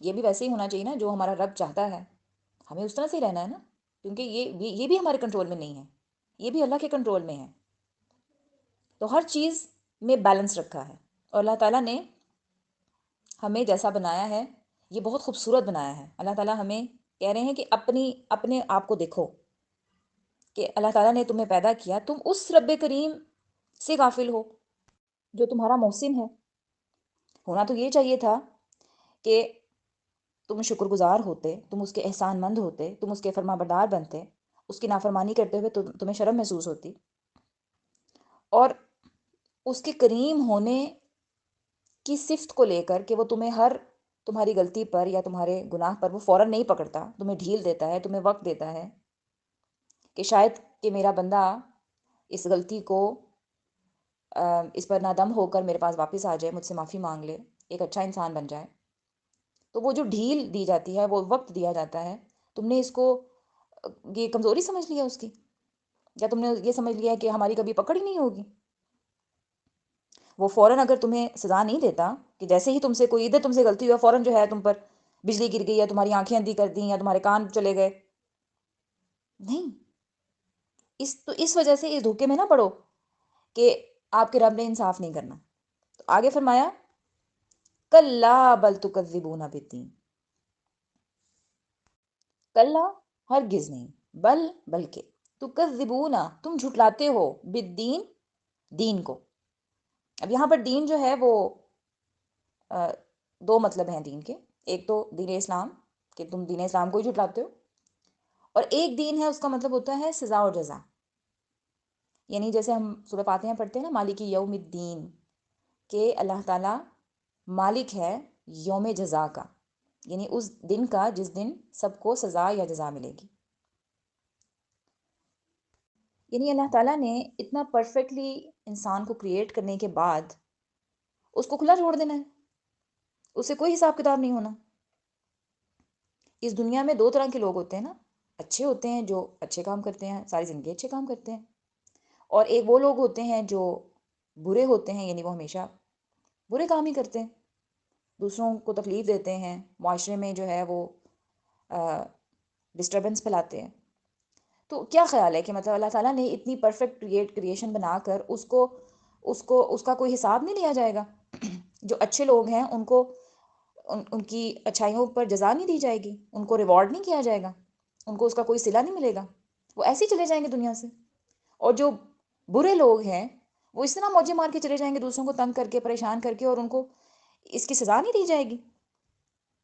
یہ بھی ویسے ہی ہونا چاہیے نا جو ہمارا رب چاہتا ہے، ہمیں اس طرح سے ہی رہنا ہے نا، کیونکہ یہ بھی ہمارے کنٹرول میں نہیں ہے، یہ بھی اللہ کے کنٹرول میں ہے۔ تو ہر چیز میں بیلنس رکھا ہے، اور اللہ تعالیٰ نے ہمیں جیسا بنایا ہے یہ بہت خوبصورت بنایا ہے۔ اللہ تعالیٰ ہمیں کہہ رہے ہیں کہ اپنے آپ کو دیکھو کہ اللہ تعالیٰ نے تمہیں پیدا کیا، تم اس رب کریم سے غافل ہو جو تمہارا محسن ہے۔ ہونا تو یہ چاہیے تھا کہ تم شکر گزار ہوتے، تم اس کے احسان مند ہوتے، تم اس کے فرما بردار بنتے، اس کی نافرمانی کرتے ہوئے تمہیں شرم محسوس ہوتی، اور اس کے کریم ہونے کی صفت کو لے کر کہ وہ تمہیں ہر تمہاری غلطی پر یا تمہارے گناہ پر وہ فوراً نہیں پکڑتا، تمہیں ڈھیل دیتا ہے، تمہیں وقت دیتا ہے کہ شاید کہ میرا بندہ اس غلطی کو اس پر نادم ہو کر میرے پاس واپس آ جائے، مجھ سے معافی مانگ لے، ایک اچھا انسان بن جائے۔ تو وہ جو ڈھیل دی جاتی ہے، وہ وقت دیا جاتا ہے، تم نے اس کو یہ کمزوری سمجھ لیا اس کی، یا تم نے یہ سمجھ لیا کہ ہماری کبھی پکڑ ہی نہیں ہوگی۔ وہ فوراً اگر تمہیں سزا نہیں دیتا کہ جیسے ہی تم سے کوئی ادھر تم سے غلطی ہوا فوراً جو ہے تم پر بجلی گر گئی، یا تمہاری آنکھیں اندھی کر دیں، یا تمہارے کان چلے گئے، نہیں، تو اس وجہ سے اس دھوکے میں نہ پڑو کہ آپ کے رب نے انصاف نہیں کرنا۔ تو آگے فرمایا کلا بل تکذبون بالدین، کلا ہرگز نہیں، بلکہ تکذبون تم جھٹلاتے ہو بالدین دین کو۔ اب یہاں پر دین جو ہے وہ دو مطلب ہیں دین کے، ایک تو دین اسلام کہ تم دین اسلام کو ہی جھٹلاتے ہو، اور ایک دین ہے اس کا مطلب ہوتا ہے سزا اور جزا، یعنی جیسے ہم سورہ فاتحہ پڑھتے ہیں نا مالک یوم الدین، کہ اللہ تعالیٰ مالک ہے یوم جزا کا، یعنی اس دن کا جس دن سب کو سزا یا جزا ملے گی۔ یعنی اللہ تعالیٰ نے اتنا پرفیکٹلی انسان کو کریٹ کرنے کے بعد اس کو کھلا چھوڑ دینا ہے، اس سے کوئی حساب کتاب نہیں ہونا۔ اس دنیا میں دو طرح کے لوگ ہوتے ہیں نا، اچھے ہوتے ہیں جو اچھے کام کرتے ہیں، ساری زندگی اچھے کام کرتے ہیں، اور ایک وہ لوگ ہوتے ہیں جو برے ہوتے ہیں، یعنی وہ ہمیشہ برے کام ہی کرتے ہیں، دوسروں کو تکلیف دیتے ہیں، معاشرے میں جو ہے وہ ڈسٹربنس پھیلاتے ہیں۔ تو کیا خیال ہے کہ مطلب اللہ تعالیٰ نے اتنی پرفیکٹ کریشن بنا کر اس کا کوئی حساب نہیں لیا جائے گا؟ جو اچھے لوگ ہیں ان کو ان کی اچھائیوں پر جزا نہیں دی جائے گی، ان کو ریوارڈ نہیں کیا جائے گا، ان کو اس کا کوئی صلہ نہیں ملے گا، وہ ایسے ہی چلے جائیں گے دنیا سے؟ اور جو برے لوگ ہیں وہ اس طرح موجے مار کے چلے جائیں گے، دوسروں کو تنگ کر کے پریشان کر کے، اور ان کو اس کی سزا نہیں دی جائے گی؟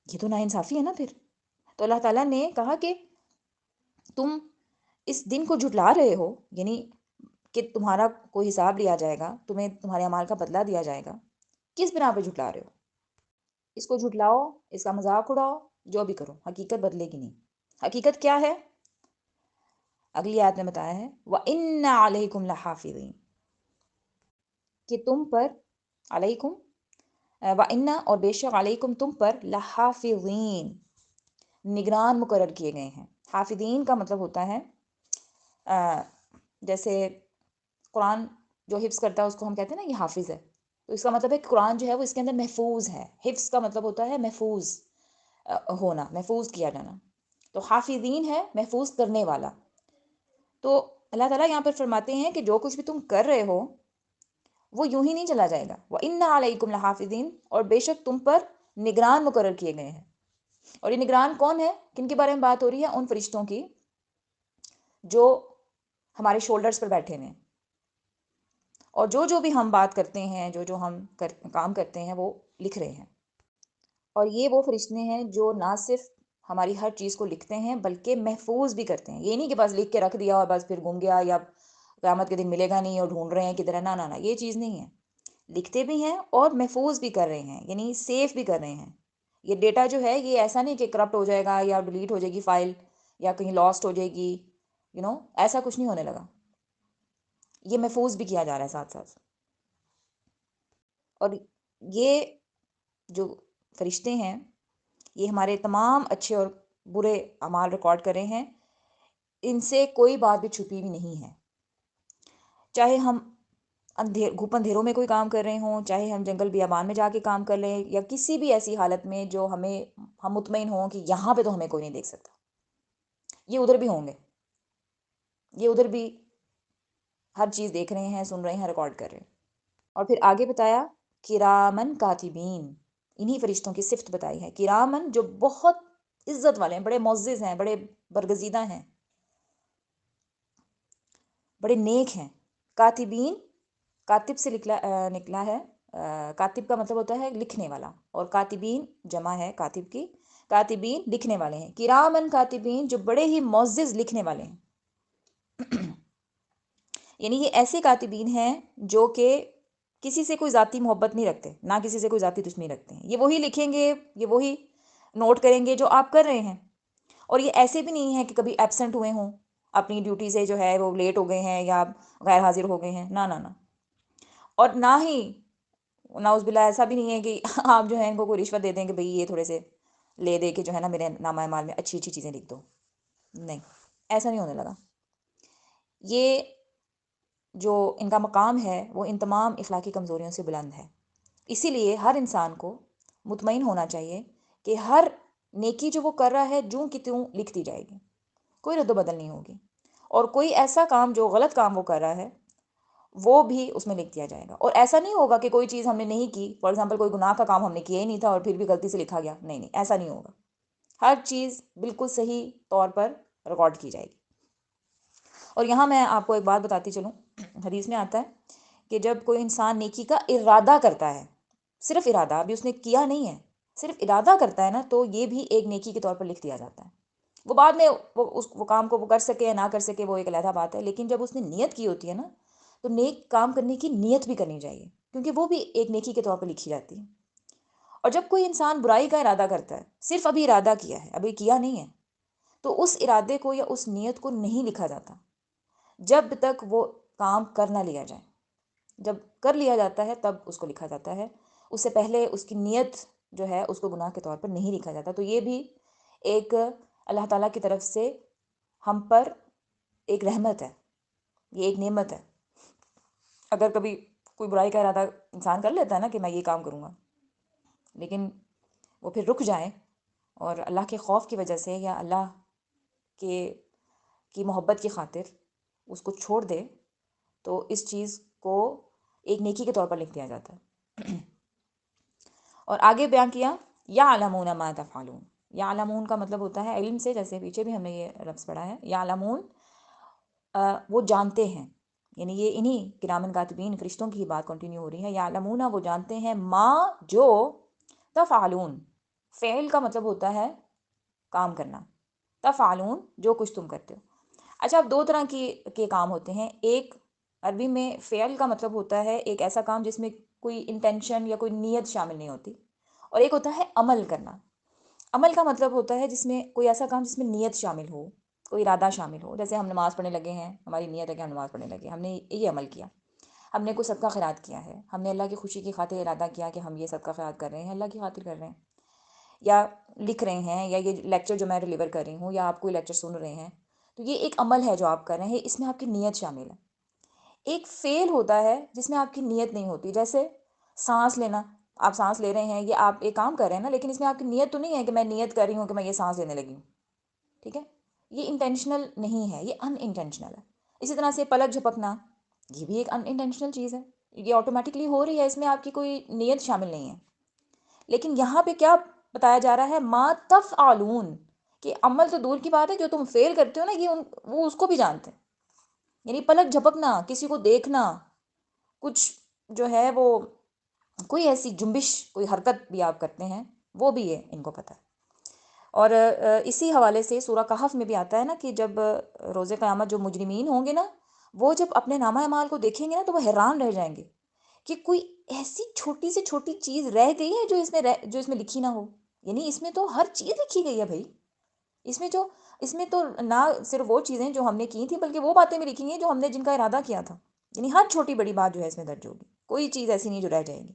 یہ تو ناانصافی ہے نا پھر۔ تو اللہ تعالیٰ نے کہا کہ تم اس دن کو جھٹلا رہے ہو، یعنی کہ تمہارا کوئی حساب لیا جائے گا، تمہیں تمہارے اعمال کا بدلہ دیا جائے گا، کس بنا پہ جھٹلا رہے ہو؟ اس کو جھٹلاؤ، اس کا مذاق اڑاؤ، جو بھی کرو، حقیقت بدلے گی نہیں۔ حقیقت کیا ہے؟ اگلی آیت میں بتایا ہے وَإِنَّ عَلَيْكُمْ لَحَافِظِينَ، کہ تم پر علیکم وَإِنَّ اور بے شک علیکم تم پر لحافظین نگران مقرر کیے گئے ہیں۔ حافظین کا مطلب ہوتا ہے جیسے قرآن جو حفظ کرتا ہے اس کو ہم کہتے ہیں نا یہ حافظ ہے، تو اس کا مطلب ہے کہ قرآن جو ہے وہ اس کے اندر محفوظ ہے۔ حفظ کا مطلب ہوتا ہے محفوظ ہونا، محفوظ کیا جانا، تو حافظین ہے محفوظ کرنے والا۔ تو اللہ تعالیٰ یہاں پر فرماتے ہیں کہ جو کچھ بھی تم کر رہے ہو وہ یوں ہی نہیں چلا جائے گا۔ وَإِنَّ عَلَيْكُمْ لَحَافِظِينَ، اور بے شک تم پر نگران مقرر کیے گئے ہیں۔ اور یہ نگران کون ہے؟ کن کے بارے میں بات ہو رہی ہے؟ ان فرشتوں کی جو ہمارے شولڈرز پر بیٹھے ہوئے ہیں، اور جو بھی ہم بات کرتے ہیں، جو ہم کام کرتے ہیں وہ لکھ رہے ہیں۔ اور یہ وہ فرشتے ہیں جو نہ صرف ہماری ہر چیز کو لکھتے ہیں بلکہ محفوظ بھی کرتے ہیں۔ یہ نہیں کہ بس لکھ کے رکھ دیا اور بس پھر گم گیا یا قیامت کے دن ملے گا نہیں اور ڈھونڈ رہے ہیں کدھر ہے، نہ، یہ چیز نہیں ہے۔ لکھتے بھی ہیں اور محفوظ بھی کر رہے ہیں، یعنی سیف بھی کر رہے ہیں۔ یہ ڈیٹا جو ہے یہ ایسا نہیں کہ کرپٹ ہو جائے گا یا ڈیلیٹ ہو جائے گی فائل، یا کہیں لاسٹ ہو جائے گی، ایسا کچھ نہیں ہونے لگا۔ یہ محفوظ بھی کیا جا رہا ہے ساتھ ساتھ۔ اور یہ جو فرشتے ہیں یہ ہمارے تمام اچھے اور برے اعمال ریکارڈ کر رہے ہیں، ان سے کوئی بات بھی چھپی بھی نہیں ہے۔ چاہے ہم گھوپ اندھیروں میں کوئی کام کر رہے ہوں، چاہے ہم جنگل بیابان میں جا کے کام کر لیں، یا کسی بھی ایسی حالت میں جو ہم مطمئن ہوں کہ یہاں پہ تو ہمیں کوئی نہیں دیکھ سکتا، یہ ادھر بھی ہوں گے، یہ ادھر بھی ہر چیز دیکھ رہے ہیں، سن رہے ہیں، ریکارڈ کر رہے ہیں۔ اور پھر آگے بتایا کرامن کاتبین، انہی فرشتوں کی صفت بتائی ہے، کرامن جو بہت عزت والے ہیں، بڑے معزز ہیں، بڑے برگزیدہ ہیں، بڑے نیک ہیں۔ کاتبین، کاتب سے نکلا ہے، کاتب کا مطلب ہوتا ہے لکھنے والا، اور کاتبین جمع ہے کاتب کی، کاتبین لکھنے والے ہیں، کرامن کاتبین جو بڑے ہی معزز لکھنے والے ہیں۔ یعنی یہ ایسے کاتبین ہیں جو کہ کسی سے کوئی ذاتی محبت نہیں رکھتے، نہ کسی سے کوئی ذاتی دشمنی رکھتے ہیں، یہ وہی لکھیں گے، یہ وہی نوٹ کریں گے جو آپ کر رہے ہیں، اور یہ ایسے بھی نہیں ہے کہ کبھی ایبسنٹ ہوئے ہوں، اپنی ڈیوٹی سے جو ہے وہ لیٹ ہو گئے ہیں یا غیر حاضر ہو گئے ہیں، نہ نہ نہ، اور نہ ہی نعوذ باللہ ایسا بھی نہیں ہے کہ آپ جو ہے ان کو کوئی رشوت دے دیں کہ بھئی یہ تھوڑے سے لے دے کے جو ہے نا میرے نامہ اعمال میں اچھی اچھی چیزیں لکھ دو، نہیں، ایسا نہیں ہونے لگا۔ یہ جو ان کا مقام ہے وہ ان تمام اخلاقی کمزوریوں سے بلند ہے، اسی لیے ہر انسان کو مطمئن ہونا چاہیے کہ ہر نیکی جو وہ کر رہا ہے جوں کی تیوں لکھ دی جائے گی، کوئی رد و بدل نہیں ہوگی، اور کوئی ایسا کام جو غلط کام وہ کر رہا ہے وہ بھی اس میں لکھ دیا جائے گا، اور ایسا نہیں ہوگا کہ کوئی چیز ہم نے نہیں کی، فار ایگزامپل کوئی گناہ کا کام ہم نے کیا ہی نہیں تھا اور پھر بھی غلطی سے لکھا گیا، نہیں نہیں، ایسا نہیں ہوگا، ہر چیز بالکل صحیح طور پر ریکارڈ کی جائے گی۔ اور یہاں میں آپ کو ایک بات بتاتی چلوں، حدیث میں آتا ہے کہ جب کوئی انسان نیکی کا ارادہ کرتا ہے، صرف ارادہ، ابھی اس نے کیا نہیں ہے، صرف ارادہ کرتا ہے نا، تو یہ بھی ایک نیکی کے طور پر لکھ دیا جاتا ہے۔ وہ بعد میں وہ کام کو وہ کر سکے یا نہ کر سکے وہ ایک علیحدہ بات ہے، لیکن جب اس نے نیت کی ہوتی ہے نا، تو نیک کام کرنے کی نیت بھی کرنی چاہیے، کیونکہ وہ بھی ایک نیکی کے طور پر لکھی جاتی ہے۔ اور جب کوئی انسان برائی کا ارادہ کرتا ہے، صرف ابھی ارادہ کیا ہے، ابھی کیا نہیں ہے، تو اس ارادے کو یا اس نیت کو نہیں لکھا جاتا جب تک وہ کام کر نہ لیا جائے، جب کر لیا جاتا ہے تب اس کو لکھا جاتا ہے، اس سے پہلے اس کی نیت جو ہے اس کو گناہ کے طور پر نہیں لکھا جاتا۔ تو یہ بھی ایک اللہ تعالیٰ کی طرف سے ہم پر ایک رحمت ہے، یہ ایک نعمت ہے۔ اگر کبھی کوئی برائی کا ارادہ انسان کر لیتا ہے نا کہ میں یہ کام کروں گا، لیکن وہ پھر رک جائیں اور اللہ کے خوف کی وجہ سے یا اللہ کے کی محبت کی خاطر اس کو چھوڑ دے، تو اس چیز کو ایک نیکی کے طور پر لکھ دیا جاتا ہے۔ اور آگے بیان کیا یعلمون ما تفعلون، یعلمون کا مطلب ہوتا ہے علم سے، جیسے پیچھے بھی ہم نے یہ لفظ پڑھا ہے، یعلمون وہ جانتے ہیں، یعنی یہ انہی کرامن کاتبین فرشتوں کی ہی بات کنٹینیو ہو رہی ہے، یعلمون وہ جانتے ہیں، ما جو، تفعلون فعل کا مطلب ہوتا ہے کام کرنا، تفعلون جو کچھ تم کرتے ہو۔ اچھا، اب دو طرح کے کام ہوتے ہیں، ایک عربی میں فعل کا مطلب ہوتا ہے ایک ایسا کام جس میں کوئی انٹینشن یا کوئی نیت شامل نہیں ہوتی، اور ایک ہوتا ہے عمل کرنا۔ عمل کا مطلب ہوتا ہے جس میں کوئی ایسا کام جس میں نیت شامل ہو، کوئی ارادہ شامل ہو، جیسے ہم نماز پڑھنے لگے ہیں، ہماری نیت ہے کہ ہم نماز پڑھنے لگے، ہم نے یہ عمل کیا، ہم نے کوئی صدقہ خیرات کیا ہے، ہم نے اللہ کی خوشی کی خاطر ارادہ کیا کہ ہم یہ صدقہ خیرات کر رہے ہیں، اللہ کی خاطر کر رہے ہیں، یا لکھ رہے ہیں، یا یہ لیکچر جو میں ڈلیور کر رہی ہوں، یا آپ کوئی لیکچر سن رہے ہیں، تو یہ ایک عمل ہے جو آپ کر رہے ہیں، اس میں آپ کی نیت شامل ہے۔ ایک فعل ہوتا ہے جس میں آپ کی نیت نہیں ہوتی، جیسے سانس لینا، آپ سانس لے رہے ہیں، یہ آپ ایک کام کر رہے ہیں نا، لیکن اس میں آپ کی نیت تو نہیں ہے کہ میں نیت کر رہی ہوں کہ میں یہ سانس لینے لگی ہوں، ٹھیک ہے، یہ انٹینشنل نہیں ہے، یہ ان انٹینشنل ہے۔ اسی طرح سے پلک جھپکنا، یہ بھی ایک ان انٹینشنل چیز ہے، یہ آٹومیٹکلی ہو رہی ہے، اس میں آپ کی کوئی نیت شامل نہیں ہے، لیکن یہاں پہ کیا بتایا جا رہا ہے، ما تفعلون، کہ عمل تو دور کی بات ہے، جو تم فعل کرتے ہو نا، یہ وہ اس کو بھی جانتے ہیں، یعنی پلک جھپکنا، کسی کو دیکھنا، کچھ جو ہے وہ کوئی ایسی جنبش، کوئی حرکت بھی آپ کرتے ہیں، وہ بھی ہے ان کو پتہ ہے۔ اور اسی حوالے سے سورہ کہف میں بھی آتا ہے نا کہ جب روز قیامت جو مجرمین ہوں گے نا، وہ جب اپنے نامہ اعمال کو دیکھیں گے نا تو وہ حیران رہ جائیں گے کہ کوئی ایسی چھوٹی سے چھوٹی چیز رہ گئی ہے جو اس میں لکھی نہ ہو، یعنی اس میں تو ہر چیز لکھی گئی ہے بھائی، اس میں تو نہ صرف وہ چیزیں جو ہم نے کی تھیں بلکہ وہ باتیں بھی لکھی ہیں جو ہم نے جن کا ارادہ کیا تھا، یعنی ہر چھوٹی بڑی بات جو ہے اس میں درج ہوگی، کوئی چیز ایسی نہیں جو رہ جائے گی۔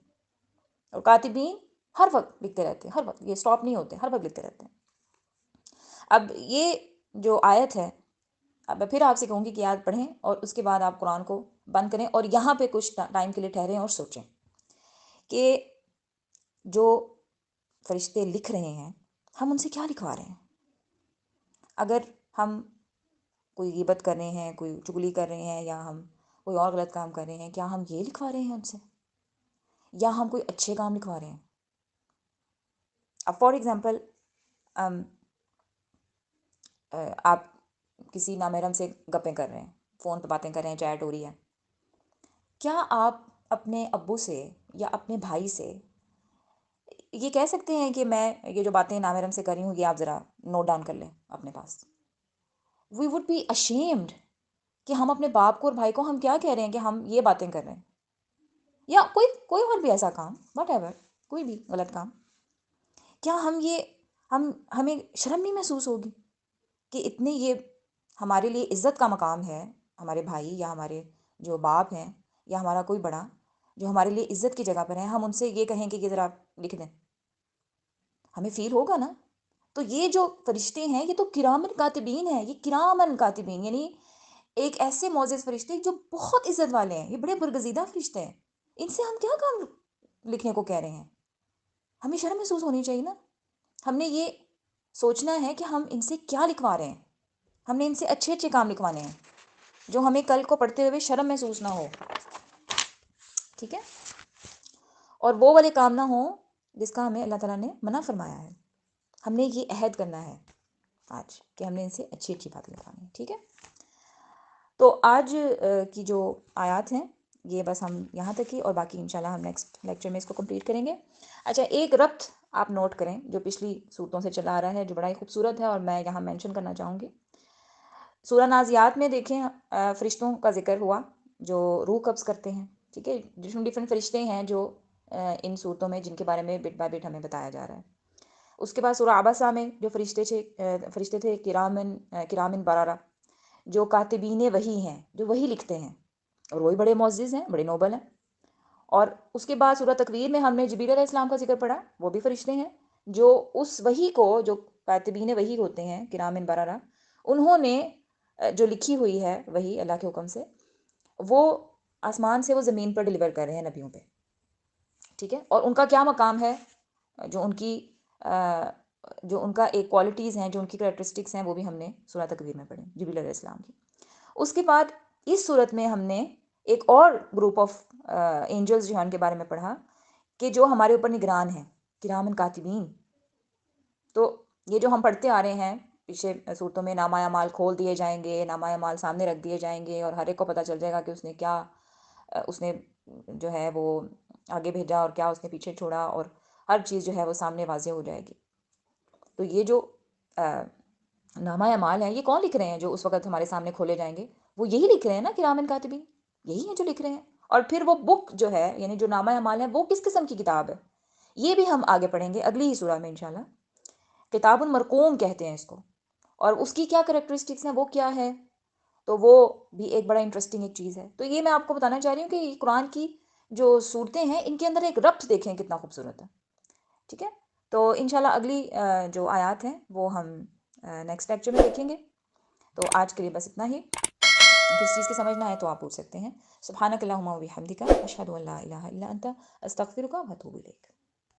اور کاتبین ہر وقت لکھتے رہتے ہیں، ہر وقت، یہ سٹاپ نہیں ہوتے، ہر وقت لکھتے رہتے ہیں۔ اب یہ جو آیت ہے، اب میں پھر آپ سے کہوں گی کہ یاد پڑھیں اور اس کے بعد آپ قرآن کو بند کریں اور یہاں پہ کچھ ٹائم کے لیے ٹھہریں اور سوچیں کہ جو فرشتے لکھ رہے ہیں ہم ان سے کیا لکھوا رہے ہیں. اگر ہم کوئی غیبت کر رہے ہیں، کوئی چغلی کر رہے ہیں، یا ہم کوئی اور غلط کام کر رہے ہیں، کیا ہم یہ لکھوا رہے ہیں ان سے، یا ہم کوئی اچھے کام لکھوا رہے ہیں؟ اب فار ایگزامپل آپ کسی نامحرم سے گپیں کر رہے ہیں، فون پہ باتیں کر رہے ہیں، چیٹ ہو رہی ہے، کیا آپ اپنے ابو سے یا اپنے بھائی سے یہ کہہ سکتے ہیں کہ میں یہ جو باتیں نامحرم سے کر رہی ہوں یہ آپ ذرا نوٹ ڈاؤن کر لیں اپنے پاس؟ وی وڈ بی ashamed کہ ہم اپنے باپ کو اور بھائی کو ہم کیا کہہ رہے ہیں کہ ہم یہ باتیں کر رہے ہیں، یا کوئی اور بھی ایسا کام، واٹ ایور، کوئی بھی غلط کام. کیا ہمیں شرم نہیں محسوس ہوگی کہ اتنے یہ ہمارے لیے عزت کا مقام ہے، ہمارے بھائی یا ہمارے جو باپ ہیں یا ہمارا کوئی بڑا جو ہمارے لیے عزت کی جگہ پر ہیں، ہم ان سے یہ کہیں کہ یہ ذرا لکھ دیں؟ ہمیں فیل ہوگا نا. تو یہ جو فرشتے ہیں یہ تو کرامن کاتبین ہیں، یہ کرامن کاتبین یعنی ایک ایسے معزز فرشتے جو بہت عزت والے ہیں، یہ بڑے برگزیدہ فرشتے ہیں. ان سے ہم کیا کام لکھنے کو کہہ رہے ہیں؟ ہمیں شرم محسوس ہونی چاہیے نا. ہم نے یہ سوچنا ہے کہ ہم ان سے کیا لکھوا رہے ہیں. ہم نے ان سے اچھے اچھے کام لکھوانے ہیں جو ہمیں کل کو پڑھتے ہوئے شرم محسوس نہ ہو. ٹھیک ہے، اور وہ والے کام نہ ہوں جس کا ہمیں اللہ تعالیٰ نے منع فرمایا ہے. ہم نے یہ عہد کرنا ہے آج کہ ہم نے ان سے اچھی اچھی باتیں لکھوانی ہیں. ٹھیک ہے، تو آج کی جو آیات ہیں یہ بس ہم یہاں تک ہی، اور باقی انشاءاللہ ہم نیکسٹ لیکچر میں اس کو کمپلیٹ کریں گے. اچھا، ایک ربط آپ نوٹ کریں جو پچھلی صورتوں سے چلا آ رہا ہے، جو بڑا ہی خوبصورت ہے اور میں یہاں مینشن کرنا چاہوں گی. سورہ نازیات میں دیکھیں فرشتوں کا ذکر ہوا جو روح قبض کرتے ہیں. ٹھیک ہے، ڈفرینٹ فرشتے ہیں جو ان صورتوں میں جن کے بارے میں بٹ بائی بٹ ہمیں بتایا جا رہا ہے. اس کے بعد سورہ عبسہ میں جو فرشتے تھے کرامن بررہ، جو کاتبین وحی ہیں، جو وحی لکھتے ہیں، اور وہی بڑے معزز ہیں، بڑے نوبل ہیں. اور اس کے بعد سورہ تکویر میں ہم نے جبریل علیہ السلام کا ذکر پڑھا، وہ بھی فرشتے ہیں جو اس وحی کو، جو کاتبین وحی ہوتے ہیں کرامن بررہ، انہوں نے جو لکھی ہوئی ہے وحی اللہ کے حکم سے، وہ آسمان سے وہ زمین پر ڈیلیور کر رہے ہیں نبیوں پہ. ٹھیک ہے، اور ان کا کیا مقام ہے، جو ان کا ایک کوالٹیز ہیں، جو ان کی کریکٹرسٹکس ہیں، وہ بھی ہم نے سورہ تکویر میں پڑھی جبریل علیہ السلام کی. اس کے بعد اس صورت میں ہم نے ایک اور گروپ آف اینجلز جو ہیں ان کے بارے میں پڑھا کہ جو ہمارے اوپر نگران ہیں، کرامن کاتبین. تو یہ جو ہم پڑھتے آ رہے ہیں پیچھے صورتوں میں، نامہ اعمال کھول دیے جائیں گے، نامہ اعمال سامنے رکھ دیے جائیں گے، اور ہر ایک کو پتہ چل جائے گا کہ اس نے جو ہے وہ آگے بھیجا اور کیا اس نے پیچھے چھوڑا، اور ہر چیز جو ہے وہ سامنے واضح ہو جائے گی. تو یہ جو نامہ اعمال ہیں یہ کون لکھ رہے ہیں جو اس وقت ہمارے سامنے کھولے جائیں گے؟ وہ یہی لکھ رہے ہیں نا، کرامن کاتبین، یہی ہیں جو لکھ رہے ہیں. اور پھر وہ بک جو ہے یعنی جو نامہ اعمال ہے وہ کس قسم کی کتاب ہے، یہ بھی ہم آگے پڑھیں گے اگلی ہی سورہ میں انشاءاللہ. کتاب مرقوم کہتے ہیں اس کو، اور اس کی کیا کریکٹرسٹکس ہیں، وہ کیا ہے، تو وہ بھی ایک بڑا انٹرسٹنگ ایک چیز ہے. تو یہ میں آپ کو بتانا چاہ رہی ہوں کہ قرآن کی جو صورتیں ہیں ان کے اندر ایک ربط دیکھیں کتنا خوبصورت ہے. ٹھیک ہے، تو انشاءاللہ اگلی جو آیات ہیں وہ ہم نیکسٹ لیکچر میں دیکھیں گے. تو آج کے لیے بس اتنا ہی. کس چیز کی سمجھنا ہے تو آپ پوچھ سکتے ہیں. سبحانک اللہم و بحمدک، اشہد ان لا الہ الا انت، استغفرک و اتوب الیک.